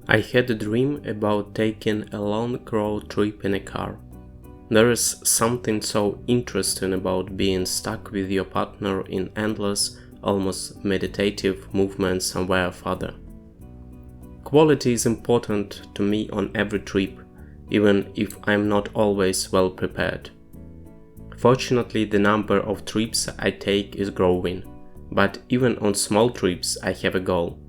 I had a dream about taking a long road trip in a car. There is something so interesting about being stuck with your partner in endless, almost meditative movement somewhere farther. Quality is important to me on every trip, even if I'm not always well prepared. Fortunately, the number of trips I take is growing, but even on small trips I have a goal: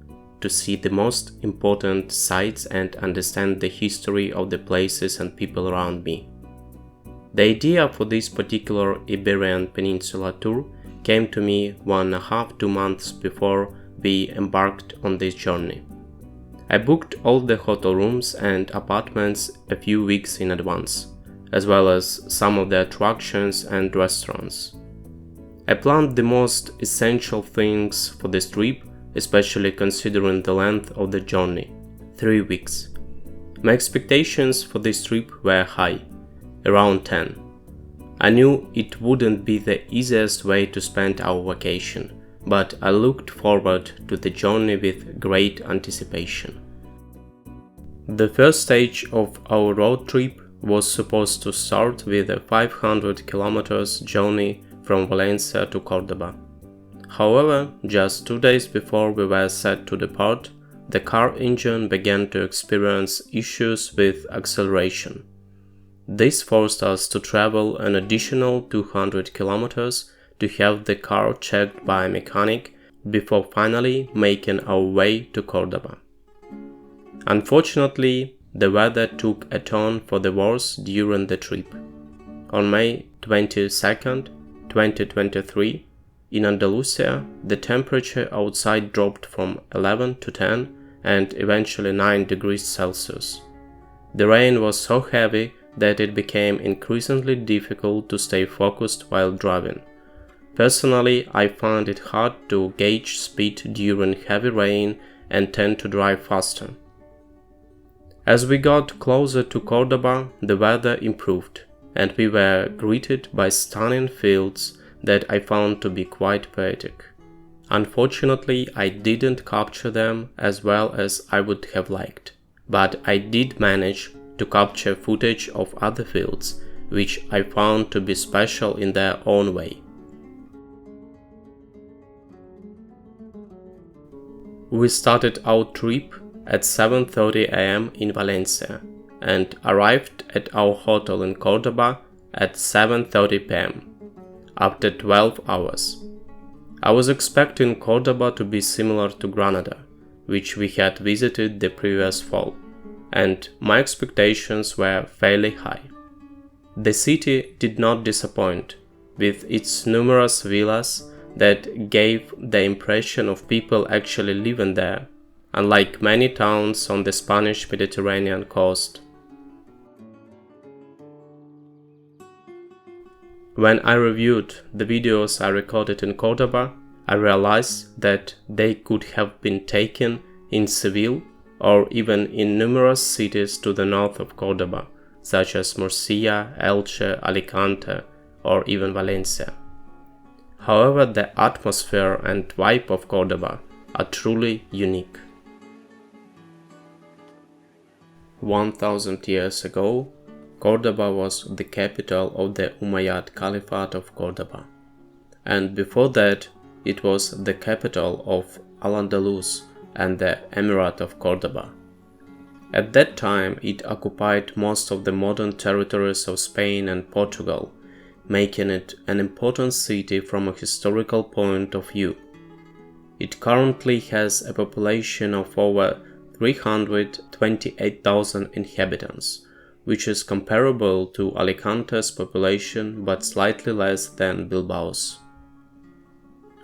to see the most important sites and understand the history of the places and people around me. The idea for this particular Iberian Peninsula tour came to me 1.5–2 months before we embarked on this journey. I booked all the hotel rooms and apartments a few weeks in advance, as well as some of the attractions and restaurants. I planned the most essential things for this trip, especially considering the length of the journey, 3 weeks. My expectations for this trip were high, around 10. I knew it wouldn't be the easiest way to spend our vacation, but I looked forward to the journey with great anticipation. The first stage of our road trip was supposed to start with a 500 kilometers journey from Valencia to Cordoba. However, just 2 days before we were set to depart, the car engine began to experience issues with acceleration. This forced us to travel an additional 200 kilometers to have the car checked by a mechanic before finally making our way to Cordoba. Unfortunately, the weather took a turn for the worse during the trip. On May 22nd, 2023, in Andalusia, the temperature outside dropped from 11 to 10 and eventually 9 degrees Celsius. The rain was so heavy that it became increasingly difficult to stay focused while driving. Personally, I find it hard to gauge speed during heavy rain and tend to drive faster. As we got closer to Cordoba, the weather improved, and we were greeted by stunning fields that I found to be quite poetic. Unfortunately, I didn't capture them as well as I would have liked, but I did manage to capture footage of other fields, which I found to be special in their own way. We started our trip at 7:30 am in Valencia and arrived at our hotel in Cordoba at 7:30 pm, after 12 hours. I was expecting Cordoba to be similar to Granada, which we had visited the previous fall, and my expectations were fairly high. The city did not disappoint, with its numerous villas that gave the impression of people actually living there, unlike many towns on the Spanish Mediterranean coast. When I reviewed the videos I recorded in Cordoba, I realized that they could have been taken in Seville or even in numerous cities to the north of Cordoba, such as Murcia, Elche, Alicante, or even Valencia. However, the atmosphere and vibe of Cordoba are truly unique. 1000 years ago, Cordoba was the capital of the Umayyad Caliphate of Cordoba, and before that it was the capital of Al-Andalus and the Emirate of Cordoba. At that time it occupied most of the modern territories of Spain and Portugal, making it an important city from a historical point of view. It currently has a population of over 328,000 inhabitants, which is comparable to Alicante's population but slightly less than Bilbao's.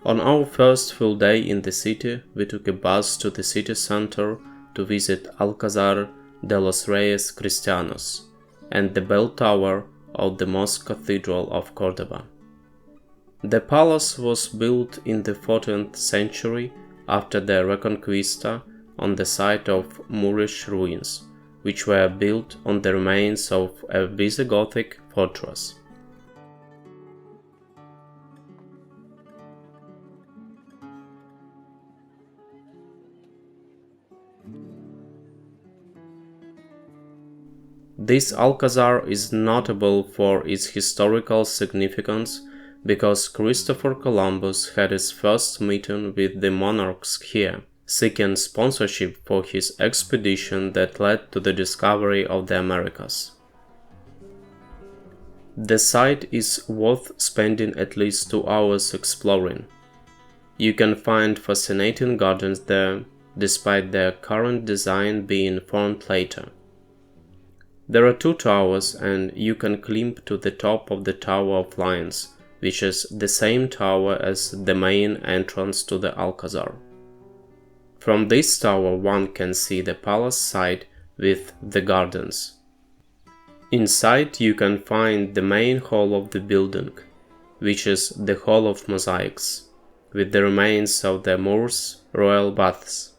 On our first full day in the city, we took a bus to the city center to visit Alcázar de los Reyes Cristianos and the bell tower of the Mosque-Cathedral of Cordoba. The palace was built in the 14th century after the Reconquista on the site of Moorish ruins, which were built on the remains of a Visigothic fortress. This Alcázar is notable for its historical significance because Christopher Columbus had his first meeting with the monarchs here, seeking sponsorship for his expedition that led to the discovery of the Americas. The site is worth spending at least 2 hours exploring. You can find fascinating gardens there, despite their current design being formed later. There are 2 towers, and you can climb to the top of the Tower of Lions, which is the same tower as the main entrance to the Alcázar. From this tower one can see the palace side with the gardens. Inside you can find the main hall of the building, which is the Hall of Mosaics, with the remains of the Moors' royal baths.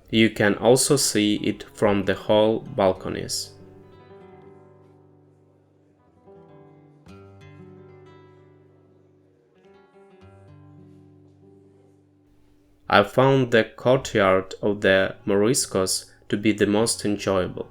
You can also see it from the hall balconies. I found the courtyard of the Moriscos to be the most enjoyable.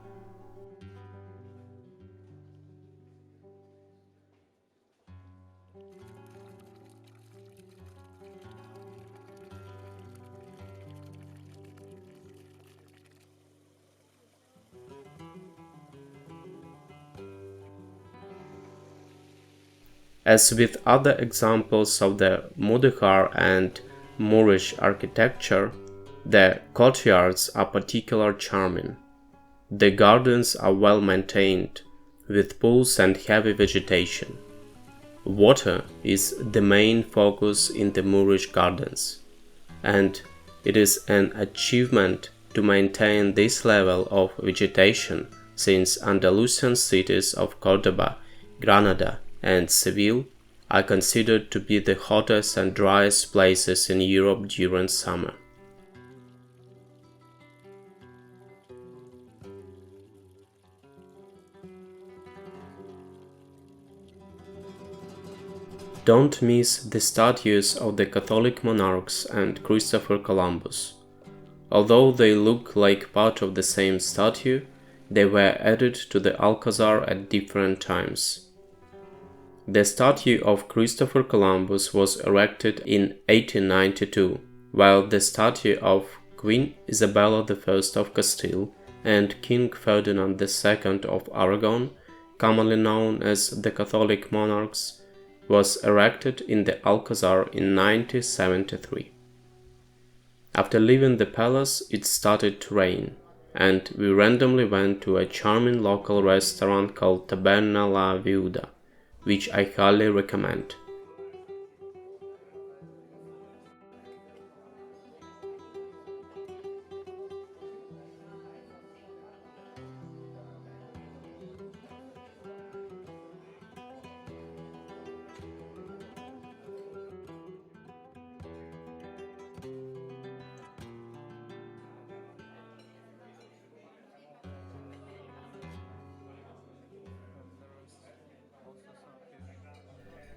As with other examples of the Mudéjar and Moorish architecture, the courtyards are particularly charming. The gardens are well maintained, with pools and heavy vegetation. Water is the main focus in the Moorish gardens, and it is an achievement to maintain this level of vegetation since Andalusian cities of Cordoba, Granada, and Seville are considered to be the hottest and driest places in Europe during summer. Don't miss the statues of the Catholic monarchs and Christopher Columbus. Although they look like part of the same statue, they were added to the Alcázar at different times. The statue of Christopher Columbus was erected in 1892, while the statue of Queen Isabella I of Castile and King Ferdinand II of Aragon, commonly known as the Catholic monarchs, was erected in the Alcázar in 1973. After leaving the palace, it started to rain, and we randomly went to a charming local restaurant called Taberna La Viuda, which I highly recommend.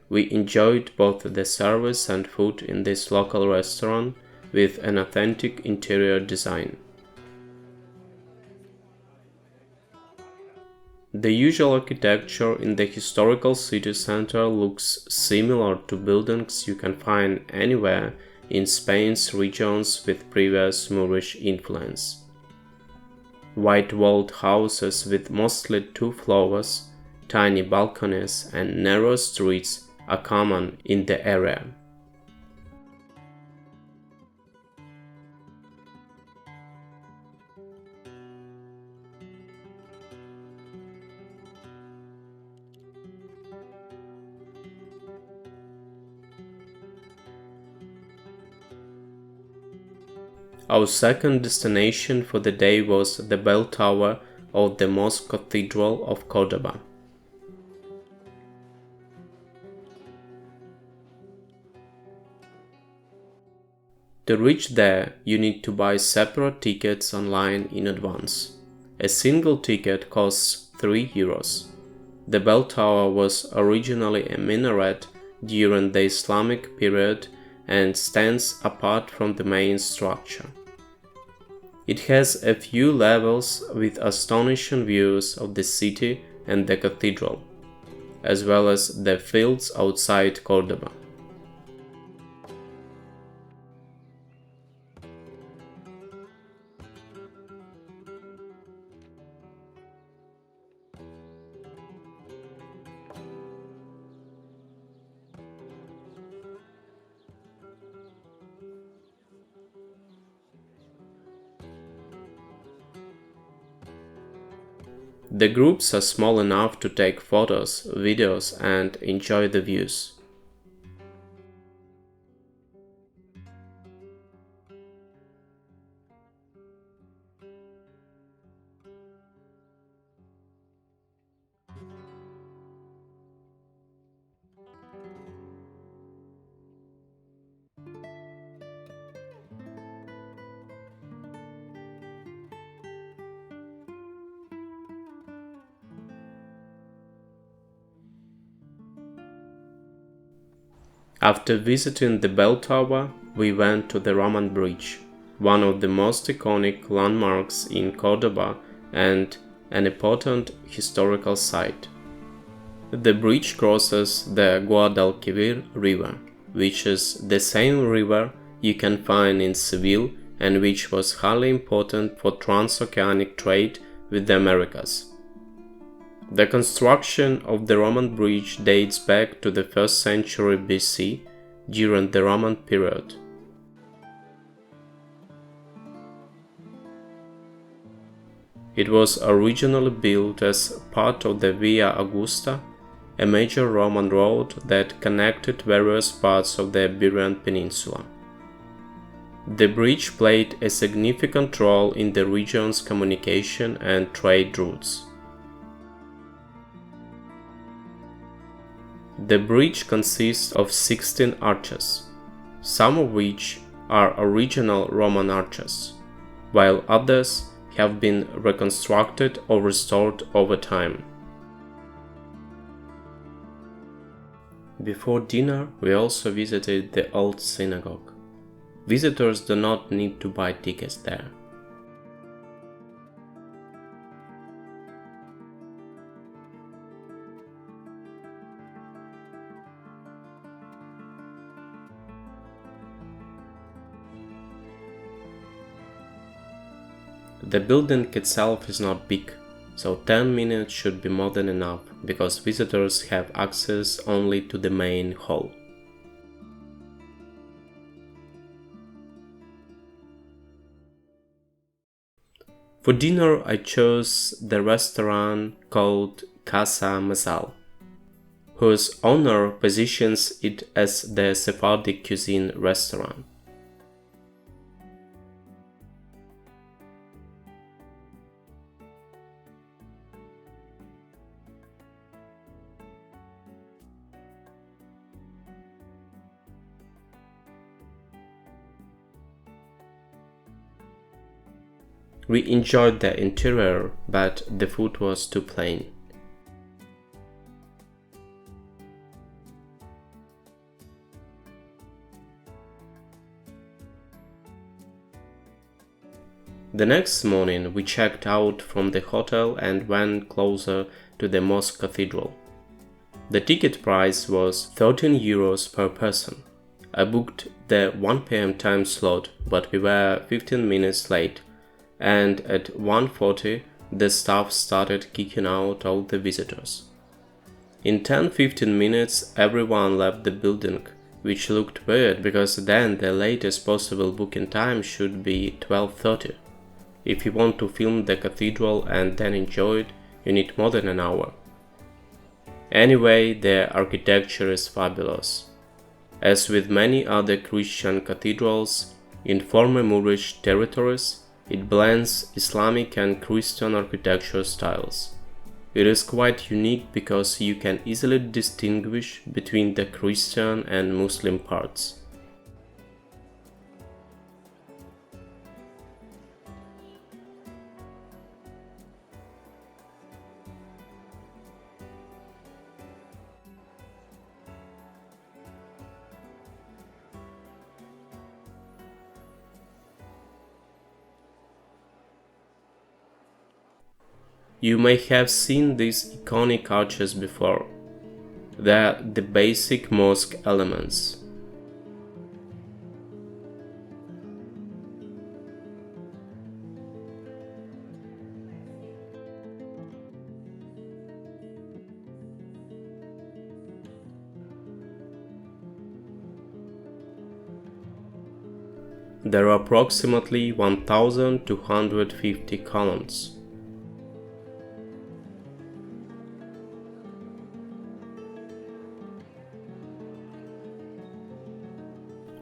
We enjoyed both the service and food in this local restaurant with an authentic interior design. The usual architecture in the historical city center looks similar to buildings you can find anywhere in Spain's regions with previous Moorish influence. White-walled houses with mostly 2 floors, tiny balconies, and narrow streets are common in the area. Our second destination for the day was the bell tower of the Mosque-Cathedral of Cordoba. To reach there, you need to buy separate tickets online in advance. A single ticket costs €3. The bell tower was originally a minaret during the Islamic period and stands apart from the main structure. It has a few levels with astonishing views of the city and the cathedral, as well as the fields outside Cordoba. The groups are small enough to take photos, videos, and enjoy the views. After visiting the bell tower, we went to the Roman Bridge, one of the most iconic landmarks in Cordoba and an important historical site. The bridge crosses the Guadalquivir river, which is the same river you can find in Seville and which was highly important for transoceanic trade with the Americas. The construction of the Roman bridge dates back to the 1st century BC during the Roman period. It was originally built as part of the Via Augusta, a major Roman road that connected various parts of the Iberian Peninsula. The bridge played a significant role in the region's communication and trade routes. The bridge consists of 16 arches, some of which are original Roman arches, while others have been reconstructed or restored over time. Before dinner, we also visited the old synagogue. Visitors do not need to buy tickets there. The building itself is not big, so 10 minutes should be more than enough, because visitors have access only to the main hall. For dinner I chose the restaurant called Casa Masal, whose owner positions it as the Sephardic cuisine restaurant. We enjoyed the interior, but the food was too plain. The next morning we checked out from the hotel and went closer to the Mosque-Cathedral. The ticket price was 13 euros per person. I booked the 1 p.m. time slot, but we were 15 minutes late, and at 1:40 the staff started kicking out all the visitors. In 10-15 minutes everyone left the building, which looked weird because then the latest possible booking time should be 12:30. If you want to film the cathedral and then enjoy it, you need more than an hour. Anyway, the architecture is fabulous. As with many other Christian cathedrals in former Moorish territories, it blends Islamic and Christian architecture styles. It is quite unique because you can easily distinguish between the Christian and Muslim parts. You may have seen these iconic arches before. They're the basic mosque elements. There are approximately 1,250 columns.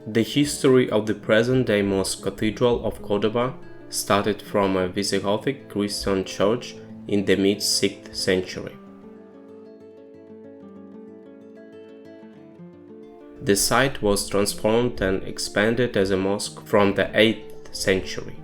The history of the present-day Mosque-Cathedral of Cordoba started from a Visigothic Christian church in the mid-6th century. The site was transformed and expanded as a mosque from the 8th century.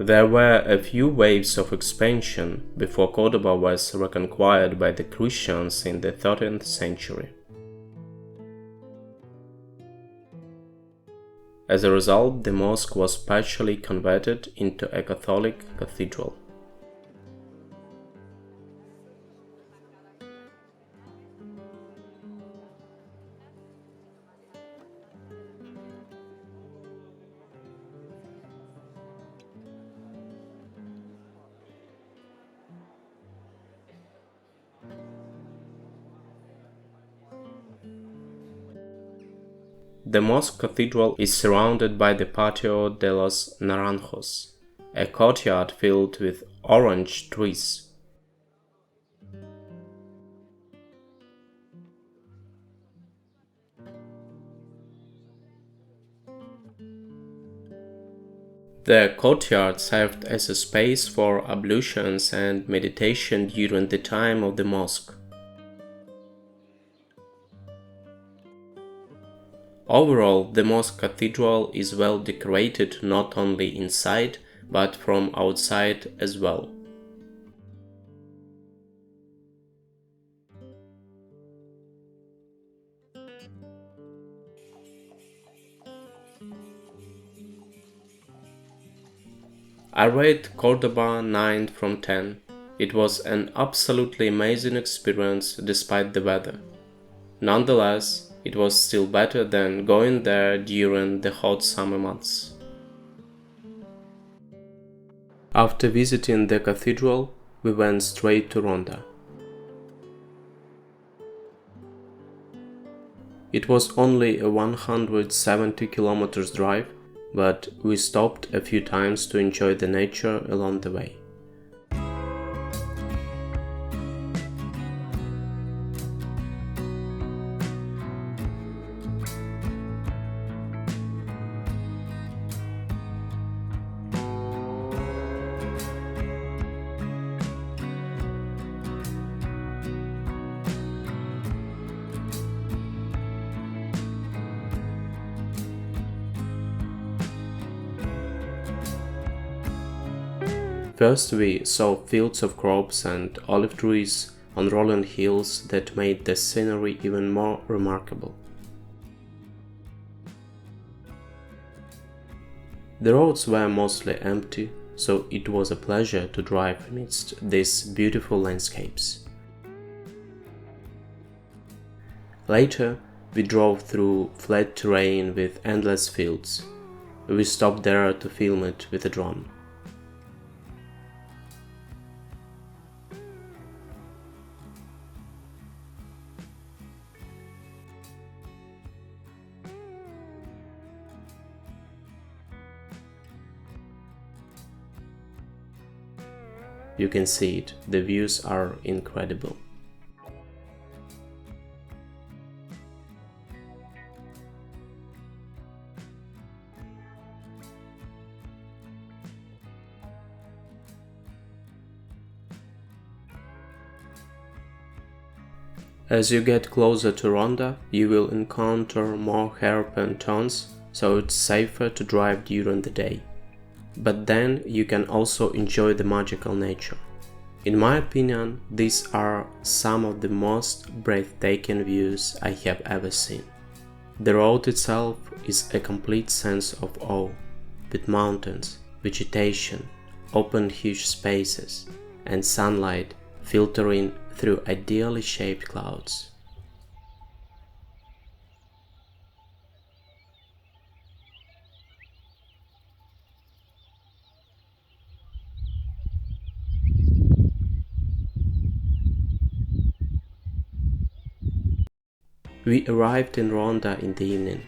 There were a few waves of expansion before Cordoba was reconquired by the Christians in the 13th century. As a result, the mosque was partially converted into a Catholic cathedral. The Mosque-Cathedral is surrounded by the Patio de los Naranjos, a courtyard filled with orange trees. The courtyard served as a space for ablutions and meditation during the time of the mosque. Overall, the Mosque-Cathedral is well decorated not only inside, but from outside as well. I rate Cordoba 9 from 10. It was an absolutely amazing experience despite the weather. Nonetheless, it was still better than going there during the hot summer months. After visiting the cathedral, we went straight to Ronda. It was only a 170 kilometers drive, but we stopped a few times to enjoy the nature along the way. First we saw fields of crops and olive trees on rolling hills that made the scenery even more remarkable. The roads were mostly empty, so it was a pleasure to drive amidst these beautiful landscapes. Later, we drove through flat terrain with endless fields. We stopped there to film it with a drone. You can see it, the views are incredible. As you get closer to Ronda, you will encounter more hairpin turns, so it's safer to drive during the day. But then you can also enjoy the magical nature. In my opinion, these are some of the most breathtaking views I have ever seen. The road itself is a complete sense of awe, with mountains, vegetation, open huge spaces, and sunlight filtering through ideally shaped clouds. We arrived in Ronda in the evening.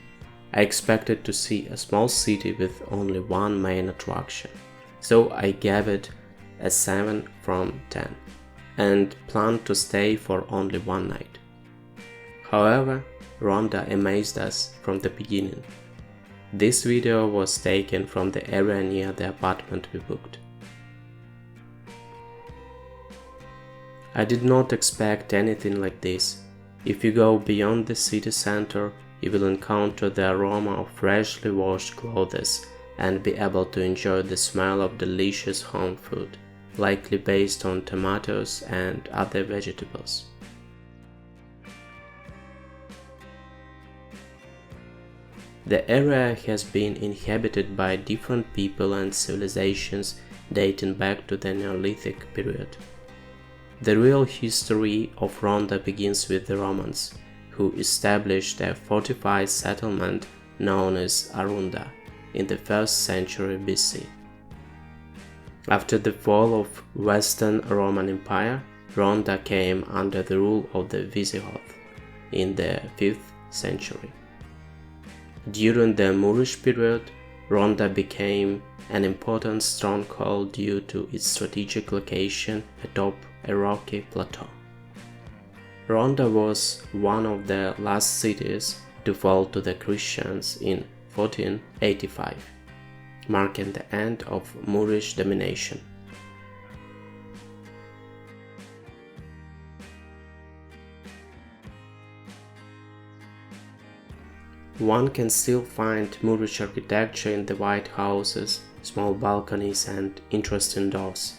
I expected to see a small city with only one main attraction, so I gave it a 7 from 10 and planned to stay for only one night. However, Ronda amazed us from the beginning. This video was taken from the area near the apartment we booked. I did not expect anything like this. If you go beyond the city center, you will encounter the aroma of freshly washed clothes and be able to enjoy the smell of delicious home food, likely based on tomatoes and other vegetables. The area has been inhabited by different people and civilizations dating back to the Neolithic period. The real history of Ronda begins with the Romans, who established a fortified settlement known as Arunda in the 1st century BC. After the fall of Western Roman Empire, Ronda came under the rule of the Visigoths in the 5th century. During the Moorish period, Ronda became an important stronghold due to its strategic location atop a rocky plateau. Ronda was one of the last cities to fall to the Christians in 1485, marking the end of Moorish domination. One can still find Moorish architecture in the white houses, small balconies and interesting doors.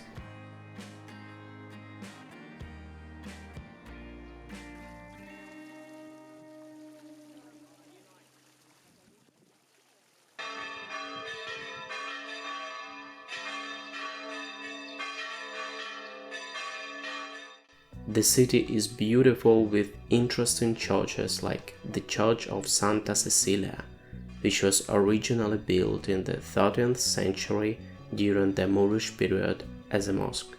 The city is beautiful with interesting churches like the Church of Santa Cecilia, which was originally built in the 13th century during the Moorish period as a mosque.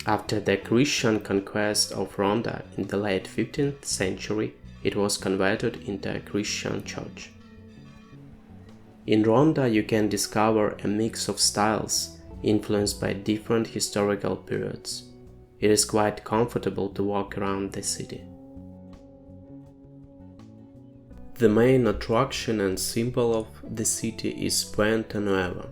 After the Christian conquest of Ronda in the late 15th century, it was converted into a Christian church. In Ronda you can discover a mix of styles influenced by different historical periods. It is quite comfortable to walk around the city. The main attraction and symbol of the city is Puente Nuevo.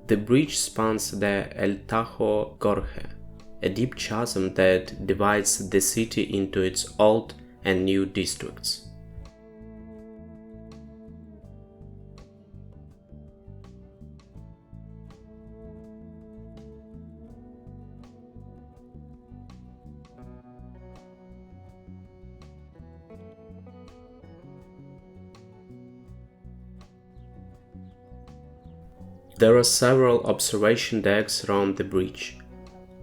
The bridge spans the El Tajo Gorge, a deep chasm that divides the city into its old and new districts. There are several observation decks around the bridge.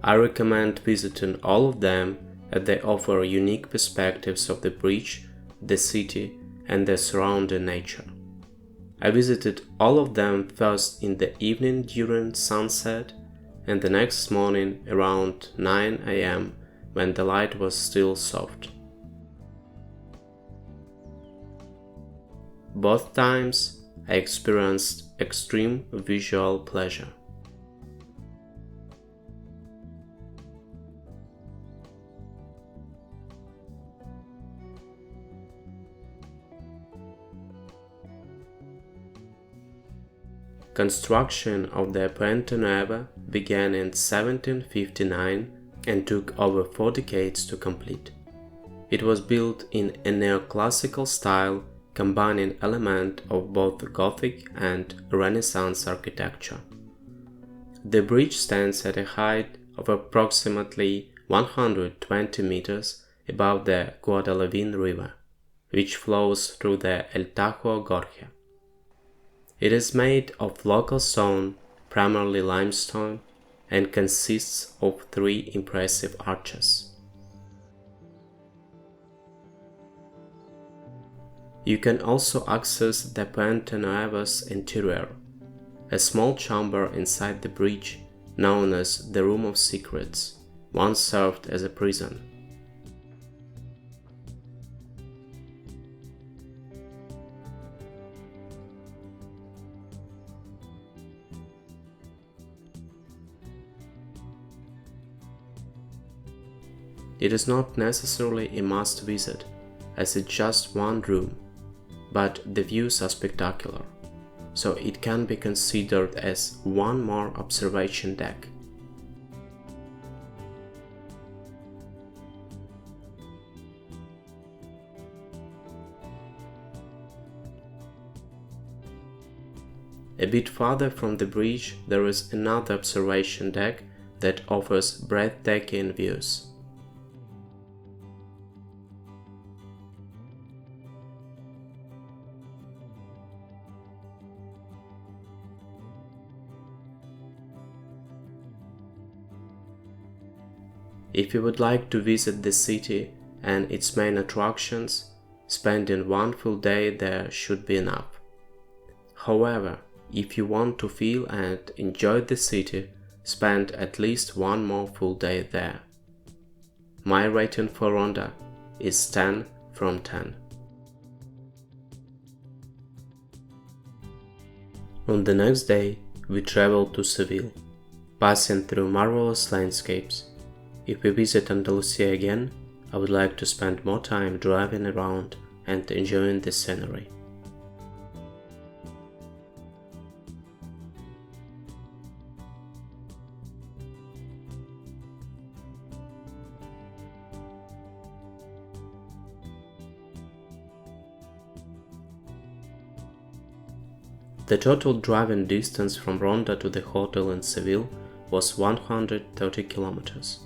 I recommend visiting all of them as they offer unique perspectives of the bridge, the city, and the surrounding nature. I visited all of them first in the evening during sunset and the next morning around 9 a.m. when the light was still soft. Both times I experienced extreme visual pleasure. Construction of the Puente Nuevo began in 1759 and took over 4 decades to complete. It was built in a neoclassical style, combining elements of both Gothic and Renaissance architecture. The bridge stands at a height of approximately 120 meters above the Guadalquivir river, which flows through the Tajo Gorge. It is made of local stone, primarily limestone, and consists of 3 impressive arches. You can also access the Puente Nuevo's interior, a small chamber inside the bridge known as the Room of Secrets, once served as a prison. It is not necessarily a must visit, as it's just one room, but the views are spectacular, so it can be considered as one more observation deck. A bit farther from the bridge there is another observation deck that offers breathtaking views. If you would like to visit the city and its main attractions, spending one full day there should be enough. However, if you want to feel and enjoy the city, spend at least one more full day there. My rating for Ronda is 10 from 10. On the next day, we traveled to Seville, passing through marvelous landscapes. If we visit Andalusia again, I would like to spend more time driving around and enjoying the scenery. The total driving distance from Ronda to the hotel in Seville was 130 kilometers.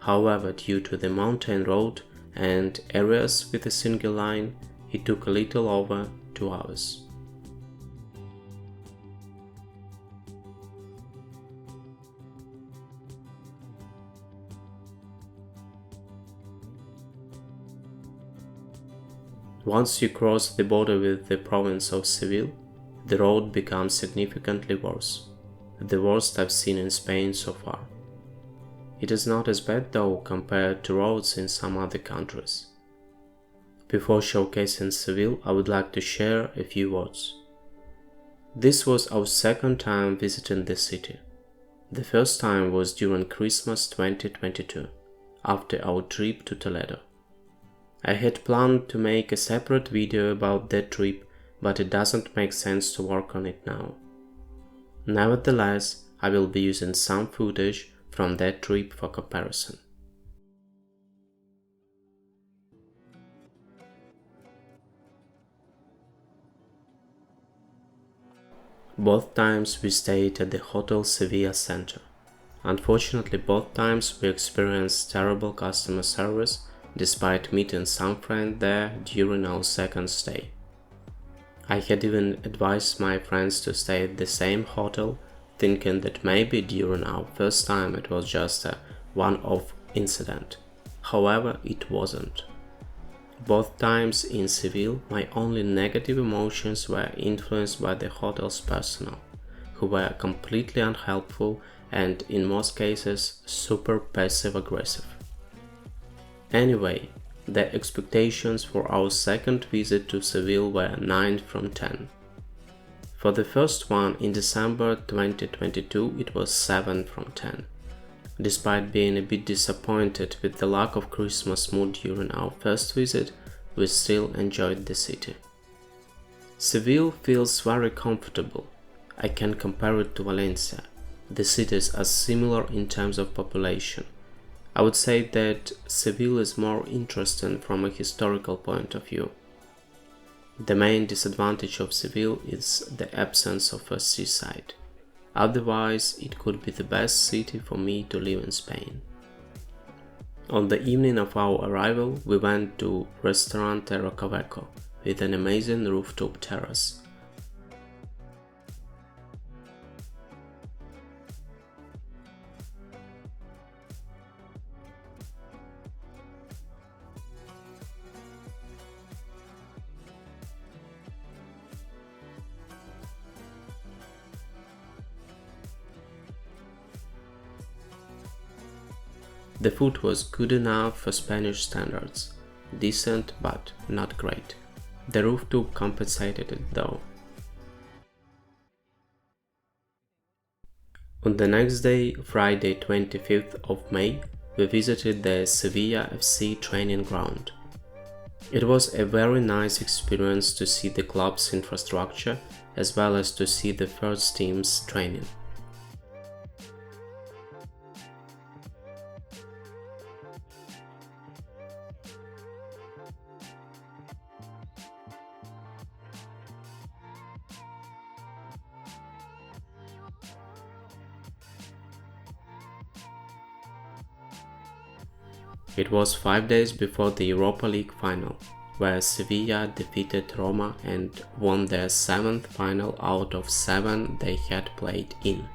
However, due to the mountain road and areas with a single line, it took a little over 2 hours. Once you cross the border with the province of Seville, the road becomes significantly worse, the worst I've seen in Spain so far. It is not as bad though compared to roads in some other countries. Before showcasing Seville, I would like to share a few words. This was our second time visiting the city. The first time was during Christmas 2022, after our trip to Toledo. I had planned to make a separate video about that trip, but it doesn't make sense to work on it now. Nevertheless, I will be using some footage from that trip for comparison. Both times we stayed at the Hotel Sevilla Center. Unfortunately, both times we experienced terrible customer service despite meeting some friend there during our second stay. I had even advised my friends to stay at the same hotel, thinking that maybe during our first time it was just a one-off incident. However, it wasn't. Both times in Seville, my only negative emotions were influenced by the hotel's personnel, who were completely unhelpful and in most cases super passive-aggressive. Anyway, the expectations for our second visit to Seville were 9 from 10. For the first one in December 2022, it was 7 from 10. Despite being a bit disappointed with the lack of Christmas mood during our first visit, we still enjoyed the city. Seville feels very comfortable. I can compare it to Valencia. The cities are similar in terms of population. I would say that Seville is more interesting from a historical point of view. The main disadvantage of Seville is the absence of a seaside. Otherwise, it could be the best city for me to live in Spain. On the evening of our arrival, we went to Restaurante Rocaveco with an amazing rooftop terrace. The food was good enough for Spanish standards, decent but not great. The rooftop compensated it though. On the next day, Friday 25th of May, we visited the Sevilla FC training ground. It was a very nice experience to see the club's infrastructure as well as to see the first team's training. It was 5 days before the Europa League final, where Sevilla defeated Roma and won their 7th final out of 7 they had played in.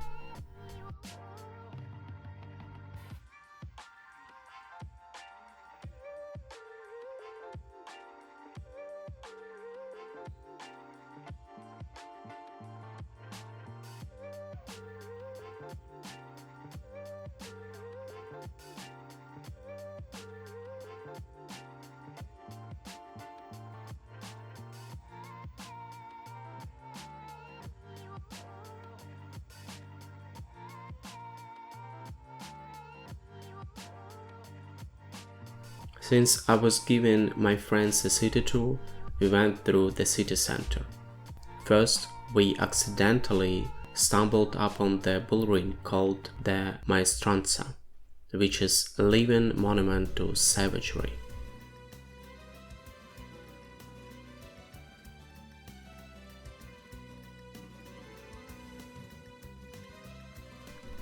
Since I was giving my friends a city tour, we went through the city center. First, we accidentally stumbled upon the bullring called the Maestranza, which is a living monument to savagery.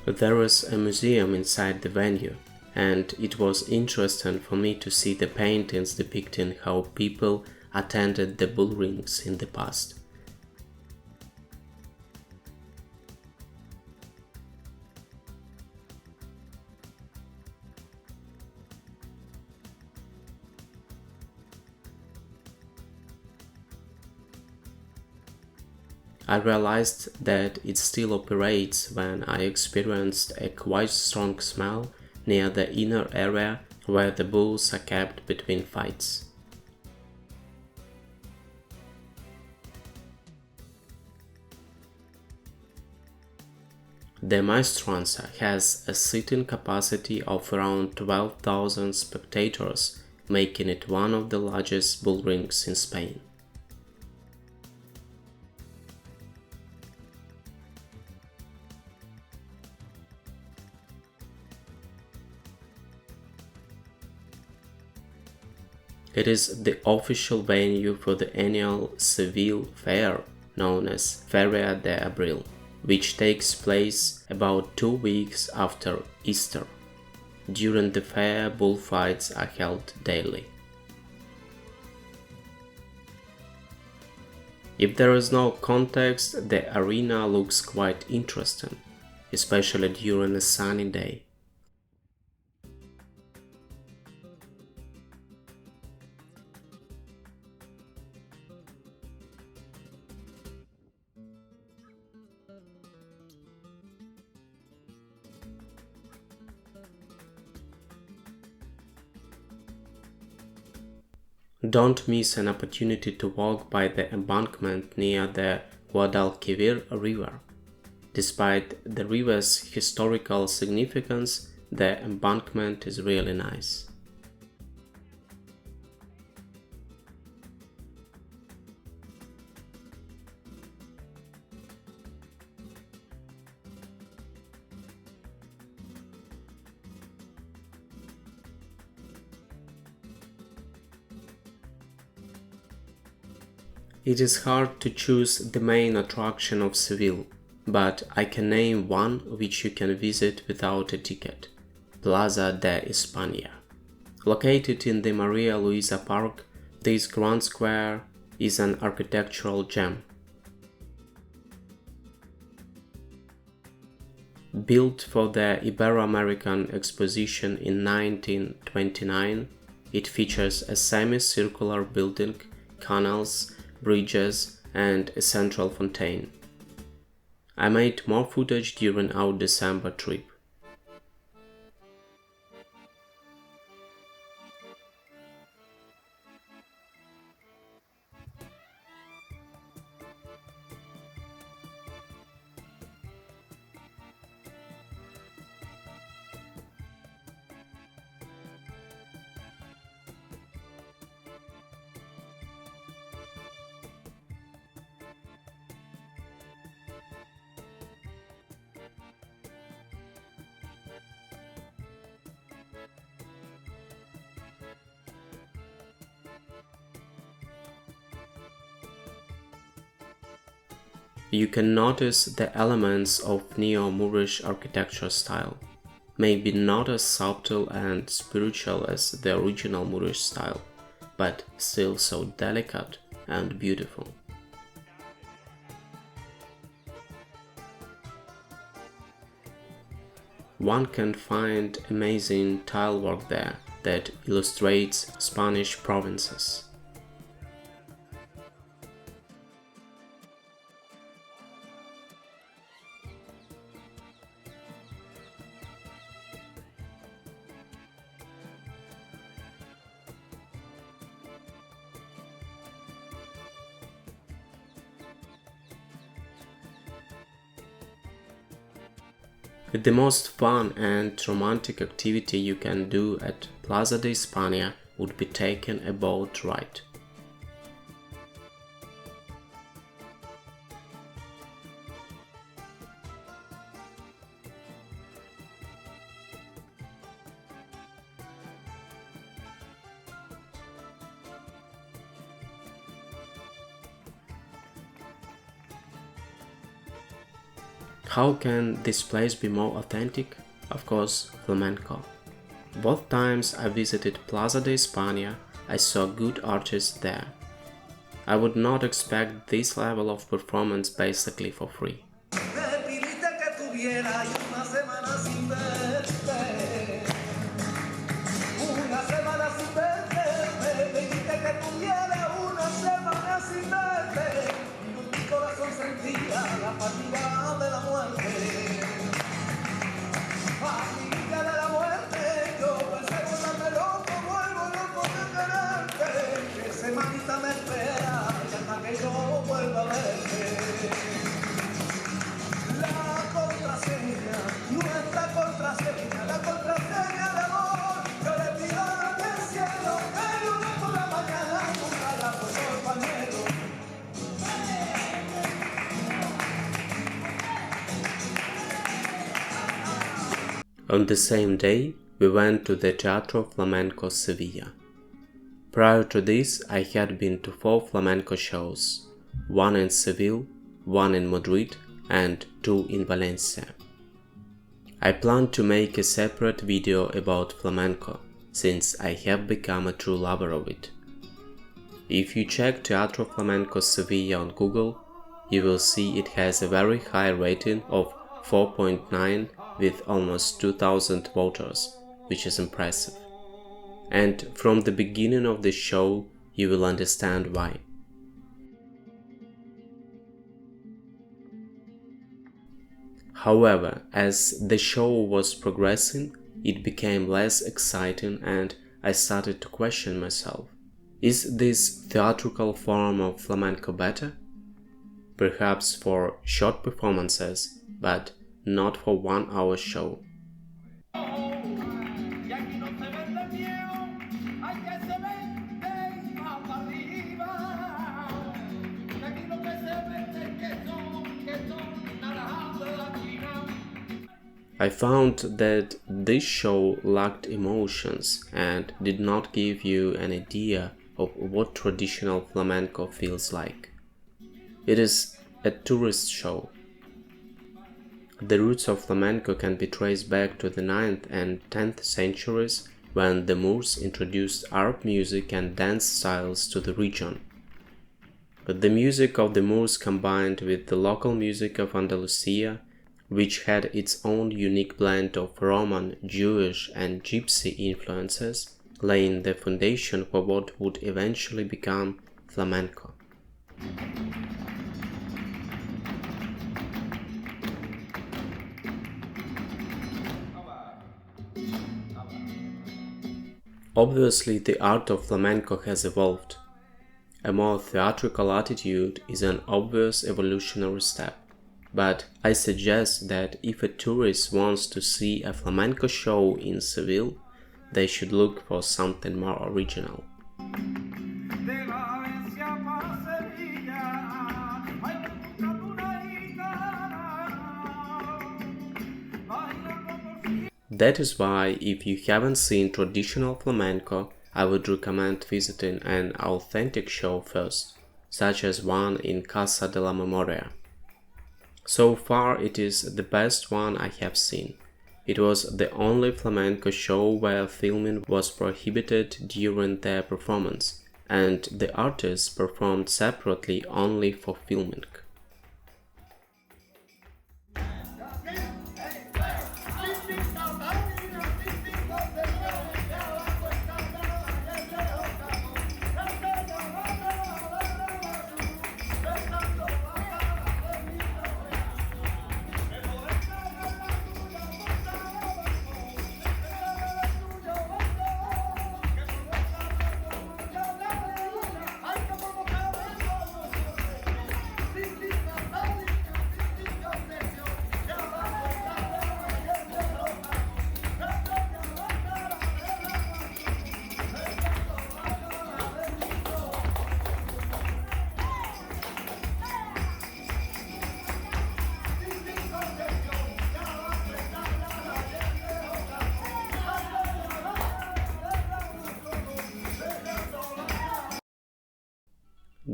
There is a museum inside the venue, and it was interesting for me to see the paintings depicting how people attended the bull rings in the past. I realized that it still operates when I experienced a quite strong smell near the inner area where the bulls are kept between fights. The Maestranza has a seating capacity of around 12,000 spectators, making it one of the largest bull rings in Spain. It is the official venue for the annual Seville Fair, known as Feria de Abril, which takes place about 2 weeks after Easter. During the fair, bullfights are held daily. If there is no context, the arena looks quite interesting, especially during a sunny day. Don't miss an opportunity to walk by the embankment near the Guadalquivir river. Despite the river's historical significance, the embankment is really nice. It is hard to choose the main attraction of Seville, but I can name one which you can visit without a ticket: Plaza de España. Located in the Maria Luisa Park, this grand square is an architectural gem. Built for the Ibero-American Exposition in 1929, it features a semi-circular building, canals, bridges, and a central fountain. I made more footage during our December trip. You can notice the elements of neo-Moorish architecture style, maybe not as subtle and spiritual as the original Moorish style, but still so delicate and beautiful. One can find amazing tile work there that illustrates Spanish provinces. The most fun and romantic activity you can do at Plaza de España would be taking a boat ride. How can this place be more authentic? Of course, flamenco. Both times I visited Plaza de España, I saw good artists there. I would not expect this level of performance basically for free. On the same day, we went to the Teatro Flamenco Sevilla. Prior to this, I had been to 4 flamenco shows, 1 in Seville, 1 in Madrid, and 2 in Valencia. I plan to make a separate video about flamenco, since I have become a true lover of it. If you check Teatro Flamenco Sevilla on Google, you will see it has a very high rating of 4.9 with almost 2,000 voters, which is impressive. And from the beginning of the show, you will understand why. However, as the show was progressing, it became less exciting and I started to question myself. Is this theatrical form of flamenco better? Perhaps for short performances, but not for 1-hour show. I found that this show lacked emotions and did not give you an idea of what traditional flamenco feels like. It is a tourist show. The roots of flamenco can be traced back to the 9th and 10th centuries when the Moors introduced Arab music and dance styles to the region. But the music of the Moors combined with the local music of Andalusia, which had its own unique blend of Roman, Jewish, and Gypsy influences, laying the foundation for what would eventually become flamenco. Obviously, the art of flamenco has evolved. A more theatrical attitude is an obvious evolutionary step. But I suggest that if a tourist wants to see a flamenco show in Seville, they should look for something more original. That is why, if you haven't seen traditional flamenco, I would recommend visiting an authentic show first, such as one in Casa de la Memoria. So far, it is the best one I have seen. It was the only flamenco show where filming was prohibited during their performance, and the artists performed separately only for filming.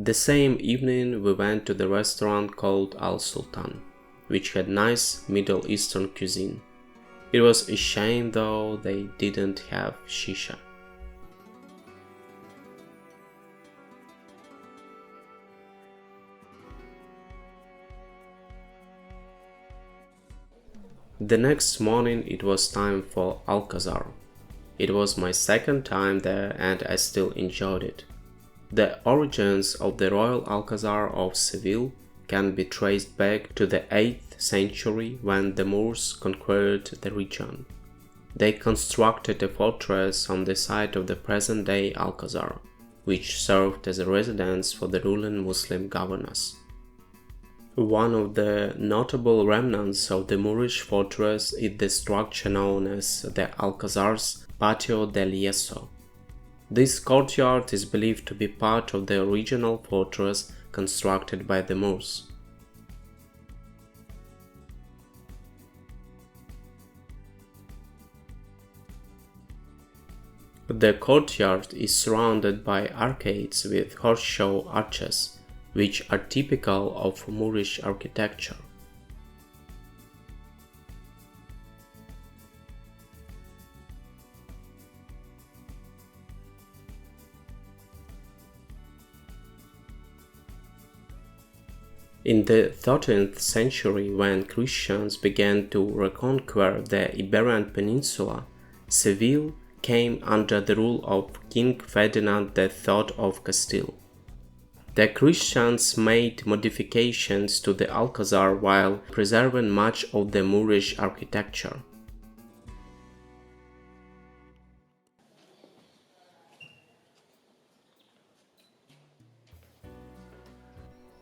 The same evening we went to the restaurant called Al Sultan, which had nice Middle Eastern cuisine. It was a shame though they didn't have shisha. The next morning it was time for Alcázar. It was my second time there and I still enjoyed it. The origins of the Royal Alcazar of Seville can be traced back to the 8th century when the Moors conquered the region. They constructed a fortress on the site of the present-day Alcazar, which served as a residence for the ruling Muslim governors. One of the notable remnants of the Moorish fortress is the structure known as the Alcazar's Patio del Yeso. This courtyard is believed to be part of the original fortress constructed by the Moors. The courtyard is surrounded by arcades with horseshoe arches, which are typical of Moorish architecture. In the 13th century, when Christians began to reconquer the Iberian Peninsula, Seville came under the rule of King Ferdinand III of Castile. The Christians made modifications to the Alcázar while preserving much of the Moorish architecture.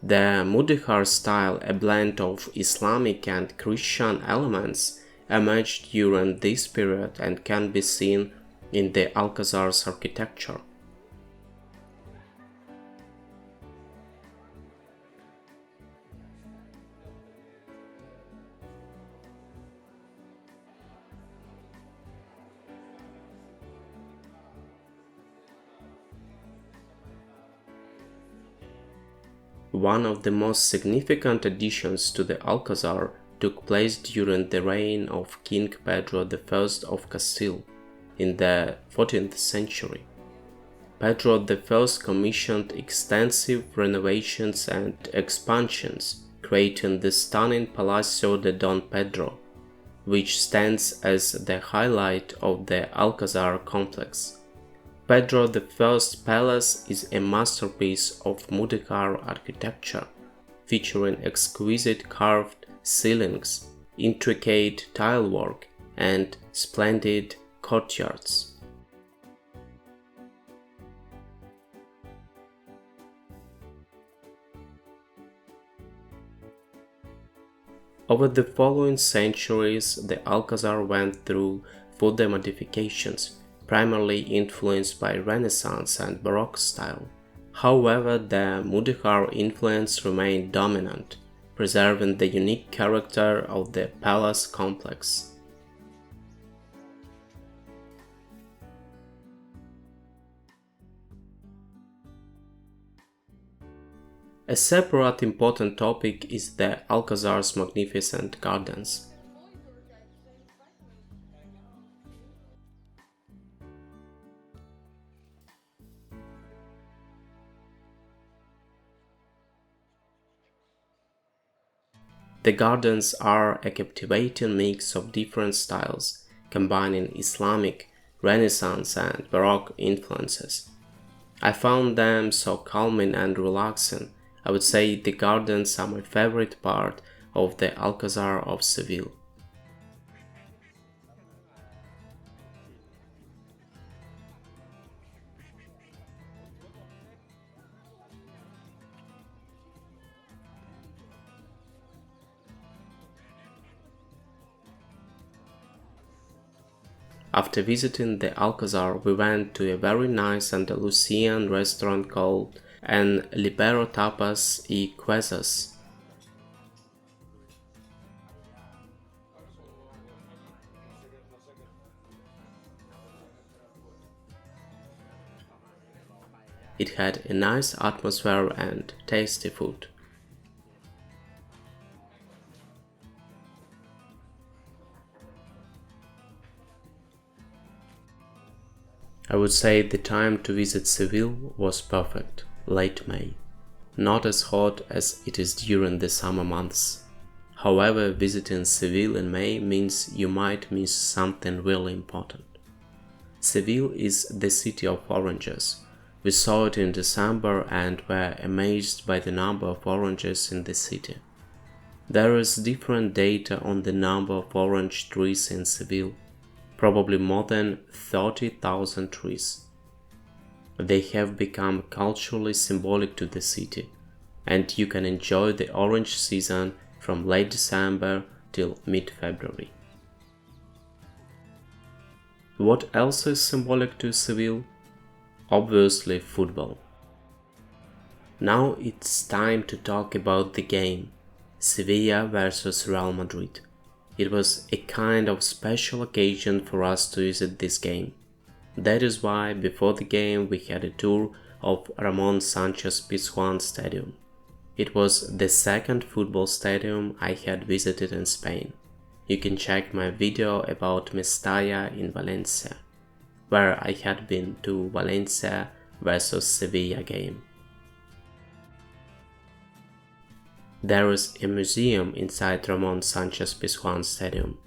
The Mudéjar style, a blend of Islamic and Christian elements, emerged during this period and can be seen in the Alcázar's architecture. One of the most significant additions to the Alcázar took place during the reign of King Pedro I of Castile in the 14th century. Pedro I commissioned extensive renovations and expansions, creating the stunning Palacio de Don Pedro, which stands as the highlight of the Alcázar complex. Pedro I's palace is a masterpiece of Mudéjar architecture, featuring exquisite carved ceilings, intricate tilework, and splendid courtyards. Over the following centuries, the Alcázar went through further modifications, primarily influenced by Renaissance and Baroque style. However, the Mudéjar influence remained dominant, preserving the unique character of the palace complex. A separate important topic is the Alcázar's magnificent gardens. The gardens are a captivating mix of different styles, combining Islamic, Renaissance, and Baroque influences. I found them so calming and relaxing. I would say the gardens are my favorite part of the Alcázar of Seville. After visiting the Alcázar, we went to a very nice Andalusian restaurant called En Libero Tapas y Quesos. It had a nice atmosphere and tasty food. I would say the time to visit Seville was perfect, late May. Not as hot as it is during the summer months. However, visiting Seville in May means you might miss something really important. Seville is the city of oranges. We saw it in December and were amazed by the number of oranges in the city. There is different data on the number of orange trees in Seville, probably more than 30,000 trees. They have become culturally symbolic to the city, and you can enjoy the orange season from late December till mid-February. What else is symbolic to Seville? Obviously football. Now it's time to talk about the game, Sevilla versus Real Madrid. It was a kind of special occasion for us to visit this game. That is why before the game we had a tour of Ramon Sanchez-Pizjuan Stadium. It was the second football stadium I had visited in Spain. You can check my video about Mestalla in Valencia, where I had been to Valencia versus Sevilla game. There is a museum inside Ramon Sanchez-Pizjuan Stadium.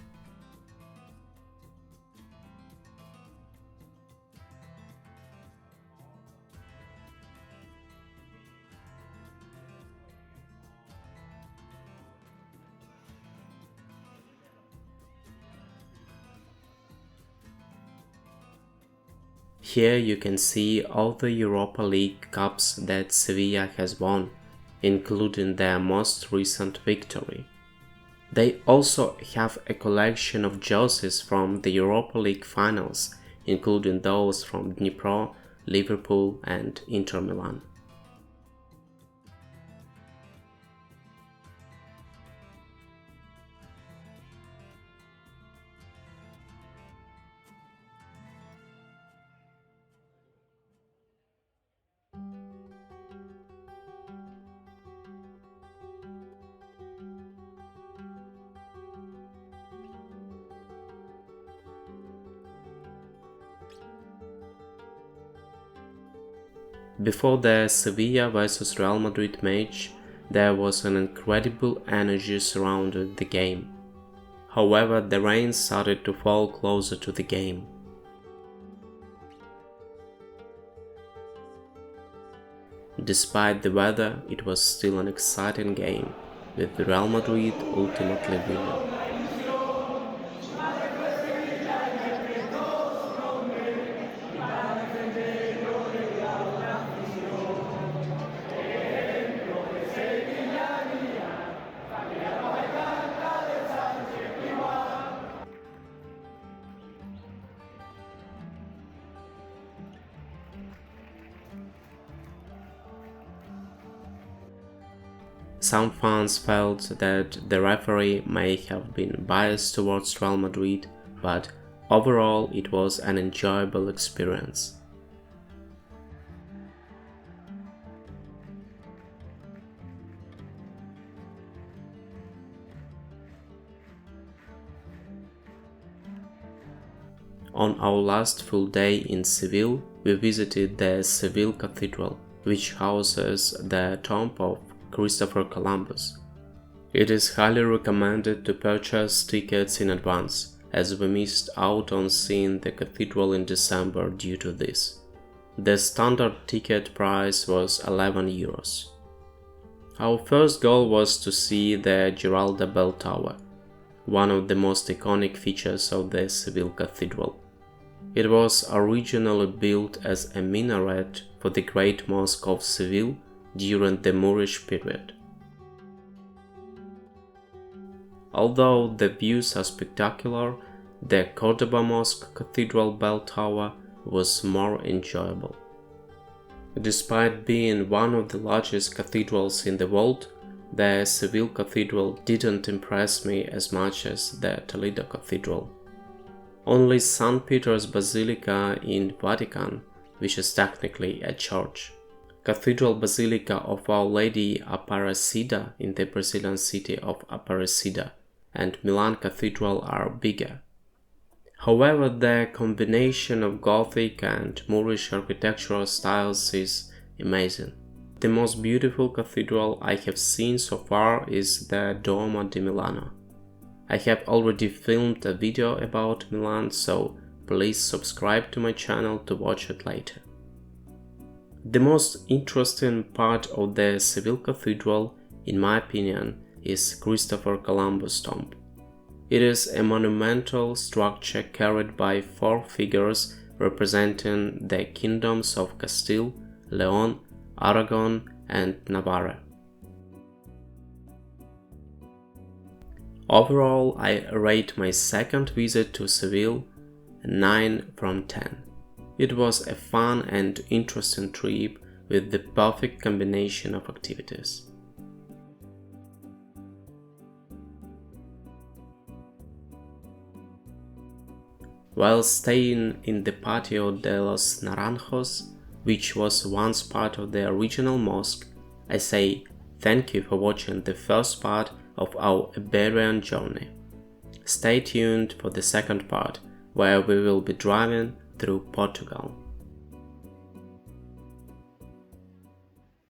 Here you can see all the Europa League cups that Sevilla has won, including their most recent victory. They also have a collection of jerseys from the Europa League finals, including those from Dnipro, Liverpool and Inter Milan. Before the Sevilla vs Real Madrid match, there was an incredible energy surrounding the game. However, the rain started to fall closer to the game. Despite the weather, it was still an exciting game, with Real Madrid ultimately winning. Some fans felt that the referee may have been biased towards Real Madrid, but overall it was an enjoyable experience. On our last full day in Seville, we visited the Seville Cathedral, which houses the tomb of Christopher Columbus. It is highly recommended to purchase tickets in advance, as we missed out on seeing the cathedral in December due to this. The standard ticket price was €11. Our first goal was to see the Giralda Bell Tower, one of the most iconic features of the Seville Cathedral. It was originally built as a minaret for the Great Mosque of Seville during the Moorish period. Although the views are spectacular, the Cordoba Mosque-Cathedral Bell Tower was more enjoyable. Despite being one of the largest cathedrals in the world, the Seville Cathedral didn't impress me as much as the Toledo Cathedral. Only St. Peter's Basilica in Vatican, which is technically a church, Cathedral Basilica of Our Lady Aparecida in the Brazilian city of Aparecida, and Milan Cathedral are bigger. However, the combination of Gothic and Moorish architectural styles is amazing. The most beautiful cathedral I have seen so far is the Duomo di Milano. I have already filmed a video about Milan, so please subscribe to my channel to watch it later. The most interesting part of the Seville Cathedral, in my opinion, is Christopher Columbus' tomb. It is a monumental structure carried by 4 figures representing the kingdoms of Castile, Leon, Aragon, and Navarre. Overall, I rate my second visit to Seville a 9 from 10. It was a fun and interesting trip with the perfect combination of activities. While staying in the Patio de los Naranjos, which was once part of the original mosque, I say thank you for watching the first part of our Iberian journey. Stay tuned for the second part, where we will be driving through Portugal.